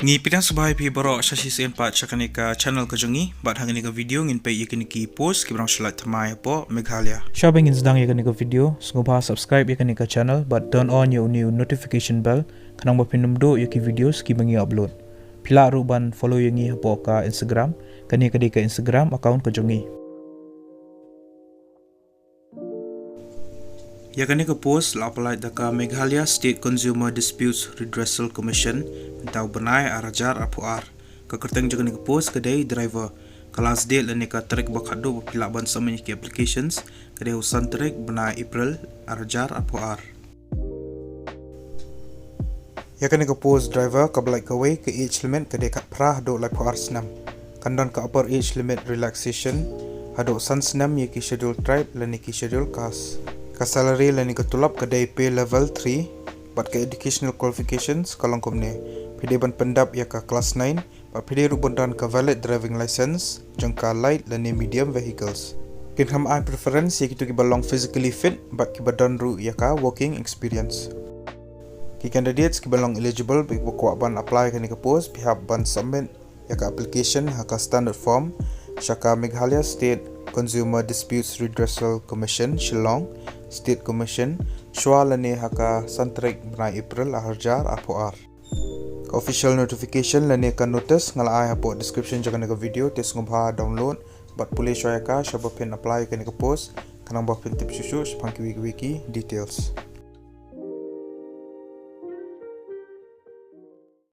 Ngi pidang sebagai pi borok sasi sen pat chakani ka channel ka jongi bat hangani ka video ngin pe yakini ki post ki brang shalat thamai po Meghalaya. Shabang insdang yakani ka video sngubha subscribe yakani ka channel but turn on your new notification bell kanang bapinum do yaki videos ki bangi upload. Pila ruban follow yangi hapo ka Instagram kani kadi ka Instagram account ka jongi. Yakani ka post la apply da ka Meghalaya State Consumer Disputes Redressal Commission tau benai arajar apuar. Ka kerteng jakani ka post kadai driver kelas date lani ka tarik bakado pila ban samanya ki applications kadai usan tarik benai April arajar apuar. Yakani ka post driver ka belai ka way ke age limit kadai ka prah do lai puar senam. Kandan ka upper age limit relaxation hado san senam yaki schedule tribe lani ki schedule kas. Ka salary lani ka tulap kadai pay level 3 but ka educational qualifications kalong komne pede ban pendap ya ka class 9 but pede rubandan ka valid driving license jangka light lani medium vehicles kin ham I preference ya kitu ki balong physically fit but ki badan ru ya ka working experience ki candidates ki balong eligible bi ko ban apply kani ka post pihak ban submit ya ka application ha ka standard form shaka Meghalaya State Consumer Disputes Redressal Commission Shillong State Commission Shwa lani haka santrik benai April aharjar apuar. Official notification lani kan notice ngalai hapo description jaga naga video tes ngubha download but pulih shwa ka shabapin apply kani ka post kanang bapin tip susu sepangki wiki details.